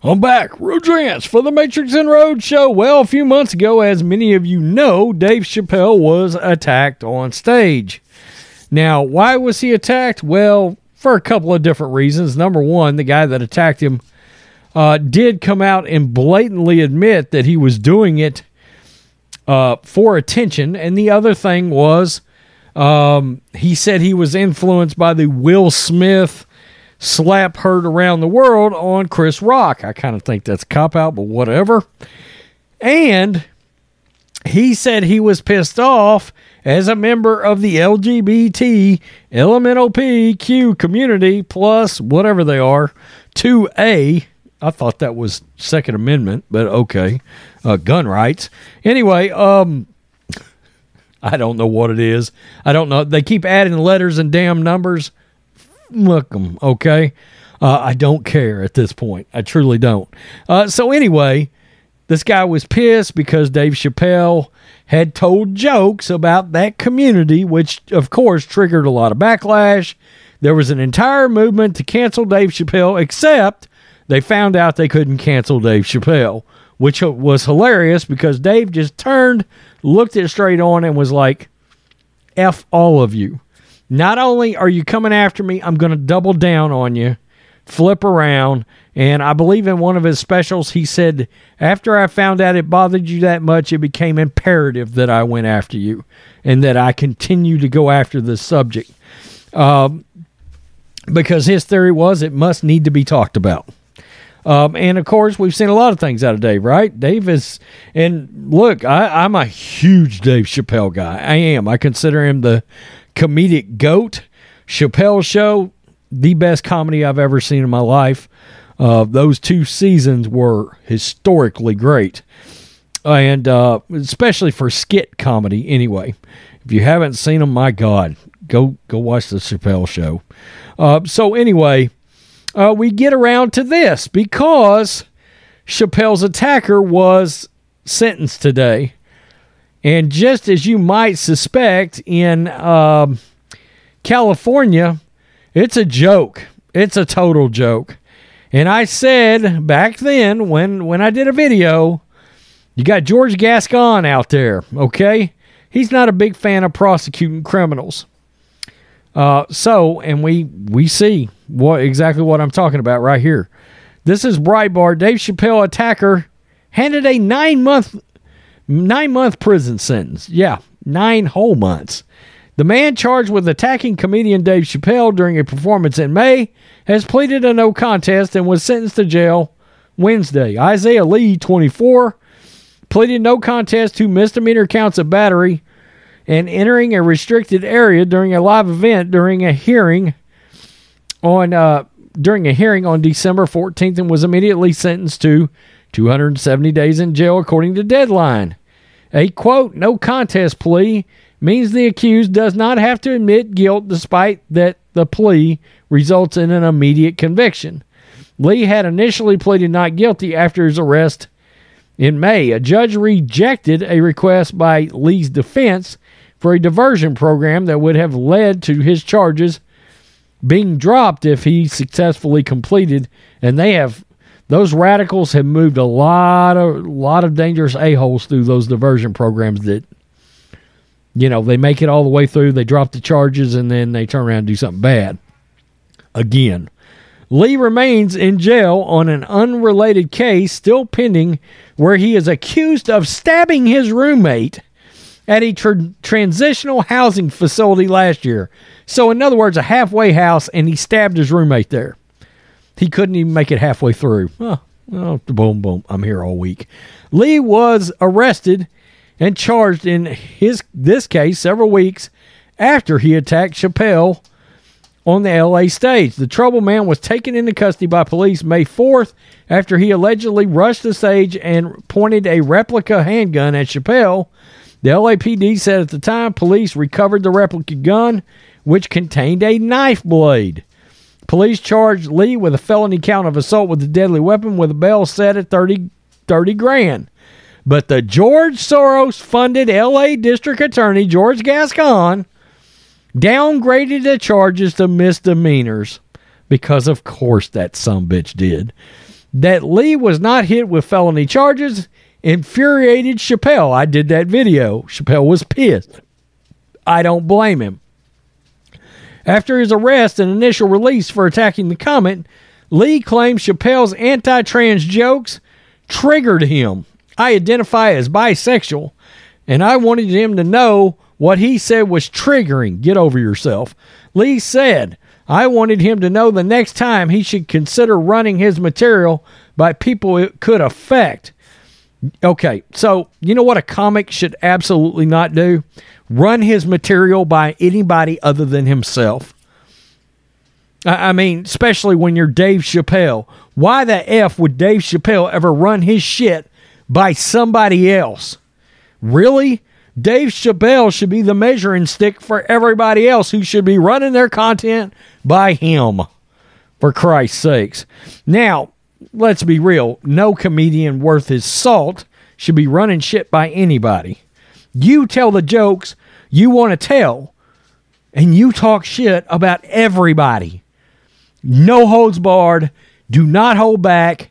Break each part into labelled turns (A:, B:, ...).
A: I'm back, Rhodes for the Matrixx and Rhodes show. Well, a few months ago, as many of you know, Dave Chappelle was attacked on stage. Now, why was he attacked? Well, for a couple of different reasons. Number one, the guy that attacked him did come out and blatantly admit that he was doing it for attention. And the other thing was he said he was influenced by the Will Smith slap heard around the world on Chris Rock. I kind of think that's a cop-out, but whatever. And he said he was pissed off as a member of the LGBT LMNOPQ community, plus whatever they are, 2A. I thought that was Second Amendment, but okay. Gun rights. Anyway, I don't know what it is. I don't know. They keep adding letters and damn numbers. Look them, okay? I don't care at this point. I truly don't. So anyway, this guy was pissed because Dave Chappelle had told jokes about that community, which, of course, triggered a lot of backlash. There was an entire movement to cancel Dave Chappelle, except they found out they couldn't cancel Dave Chappelle, which was hilarious because Dave just turned, looked it straight on, and was like, F all of you. Not only are you coming after me, I'm going to double down on you, flip around. And I believe in one of his specials, he said, after I found out it bothered you that much, it became imperative that I went after you and that I continue to go after this subject. Because his theory was it must need to be talked about. And, of course, we've seen a lot of things out of Dave, right? Dave is, and look, I'm a huge Dave Chappelle guy. I am. I consider him the comedic GOAT. Chappelle Show, the best comedy I've ever seen in my life. Those 2 seasons were historically great. And especially for skit comedy anyway. If you haven't seen them, my God, go watch the Chappelle Show. So anyway, we get around to this because Chappelle's attacker was sentenced today. And just as you might suspect, in California, it's a joke. It's a total joke. And I said back then when I did a video, you got George Gascon out there, okay? He's not a big fan of prosecuting criminals. And we see exactly what I'm talking about right here. This is Breitbart. Dave Chappelle attacker handed a 9-month prison sentence. Yeah, 9 whole months. The man charged with attacking comedian Dave Chappelle during a performance in May has pleaded a no contest and was sentenced to jail Wednesday. Isaiah Lee, 24, pleaded no contest to misdemeanor counts of battery and entering a restricted area during a live event during a hearing on December 14th and was immediately sentenced to 270 days in jail, according to Deadline. A, quote, no contest plea means the accused does not have to admit guilt despite that the plea results in an immediate conviction. Lee had initially pleaded not guilty after his arrest in May. A judge rejected a request by Lee's defense for a diversion program that would have led to his charges being dropped if he successfully completed, and those radicals have moved a lot of dangerous a-holes through those diversion programs that, they make it all the way through, they drop the charges, and then they turn around and do something bad. Again, Lee remains in jail on an unrelated case still pending where he is accused of stabbing his roommate at a transitional housing facility last year. So, in other words, a halfway house, and he stabbed his roommate there. He couldn't even make it halfway through. Boom, boom, I'm here all week. Lee was arrested and charged in this case several weeks after he attacked Chappelle on the LA stage. The trouble man was taken into custody by police May 4th after he allegedly rushed the stage and pointed a replica handgun at Chappelle. The LAPD said at the time police recovered the replica gun, which contained a knife blade. Police charged Lee with a felony count of assault with a deadly weapon with a bail set at $30,000. But the George Soros-funded LA District Attorney, George Gascon, downgraded the charges to misdemeanors because, of course, that sumbitch did. That Lee was not hit with felony charges infuriated Chappelle. I did that video. Chappelle was pissed. I don't blame him. After his arrest and initial release for attacking the comment, Lee claimed Chappelle's anti-trans jokes triggered him. I identify as bisexual, and I wanted him to know what he said was triggering. Get over yourself. Lee said, I wanted him to know the next time he should consider running his material by people it could affect. Okay, so you know what a comic should absolutely not do? Run his material by anybody other than himself. I mean, especially when you're Dave Chappelle. Why the F would Dave Chappelle ever run his shit by somebody else? Really? Dave Chappelle should be the measuring stick for everybody else who should be running their content by him, for Christ's sakes. Now, let's be real. No comedian worth his salt should be running shit by anybody. You tell the jokes you want to tell, and you talk shit about everybody. No holds barred. Do not hold back.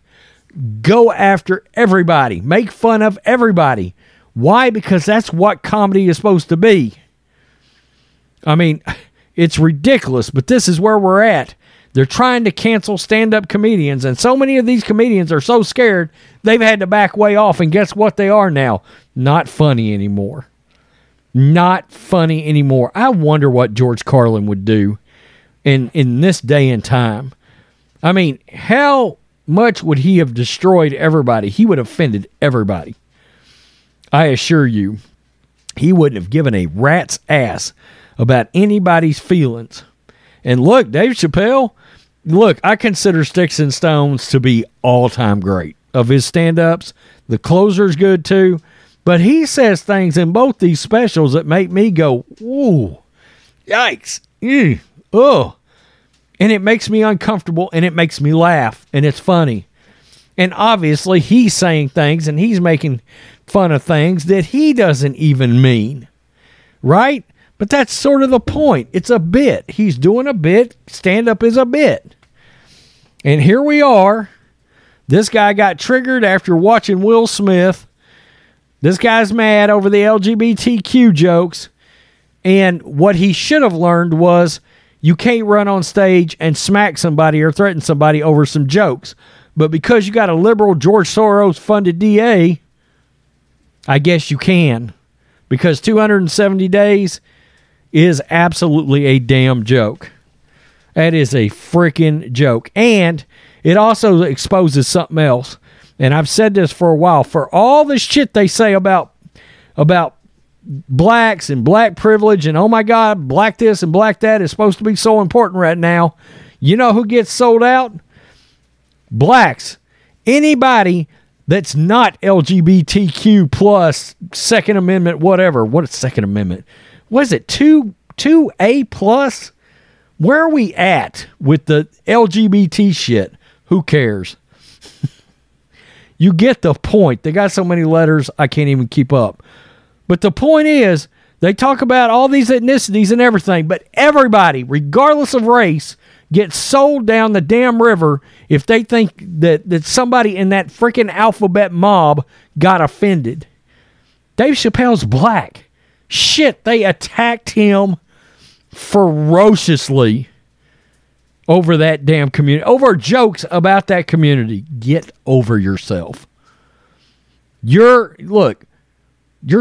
A: Go after everybody. Make fun of everybody. Why? Because that's what comedy is supposed to be. I mean, it's ridiculous, but this is where we're at. They're trying to cancel stand-up comedians, and so many of these comedians are so scared they've had to back way off, and guess what they are now? Not funny anymore. Not funny anymore. I wonder what George Carlin would do in this day and time. I mean, how much would he have destroyed everybody? He would have offended everybody. I assure you, he wouldn't have given a rat's ass about anybody's feelings. And look, Dave Chappelle, look, I consider Sticks and Stones to be all-time great. Of his stand-ups, the closer's good too. But he says things in both these specials that make me go, ooh, yikes, ugh. And it makes me uncomfortable, and it makes me laugh, and it's funny. And obviously, he's saying things, and he's making fun of things that he doesn't even mean. Right? But that's sort of the point. It's a bit. He's doing a bit. Stand-up is a bit. And here we are. This guy got triggered after watching Will Smith. This guy's mad over the LGBTQ jokes. And what he should have learned was you can't run on stage and smack somebody or threaten somebody over some jokes. But because you got a liberal George Soros-funded DA, I guess you can. Because 270 days is absolutely a damn joke. That is a freaking joke. And it also exposes something else. And I've said this for a while. For all the shit they say about blacks and black privilege and, oh my God, black this and black that is supposed to be so important right now. You know who gets sold out? Blacks. Anybody that's not LGBTQ plus, Second Amendment, whatever. What is Second Amendment? What is it? 2A plus? Where are we at with the LGBT shit? Who cares? You get the point. They got so many letters, I can't even keep up. But the point is, they talk about all these ethnicities and everything, but everybody, regardless of race, gets sold down the damn river if they think that somebody in that freaking alphabet mob got offended. Dave Chappelle's black. Shit, they attacked him ferociously over that damn community, over jokes about that community. Get over yourself. Your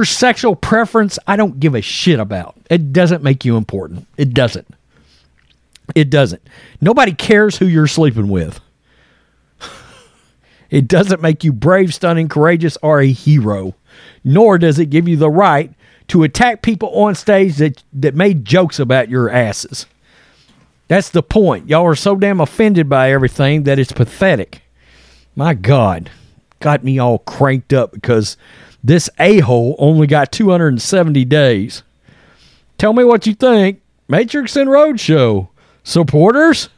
A: sexual preference, I don't give a shit about. It doesn't make you important. It doesn't. It doesn't. Nobody cares who you're sleeping with. It doesn't make you brave, stunning, courageous, or a hero. Nor does it give you the right to attack people on stage that made jokes about your asses. That's the point. Y'all are so damn offended by everything that it's pathetic. My God. Got me all cranked up because this a-hole only got 270 days. Tell me what you think. Matrixx and Rhodes Show. Supporters?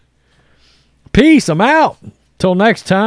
A: Peace. I'm out. Till next time.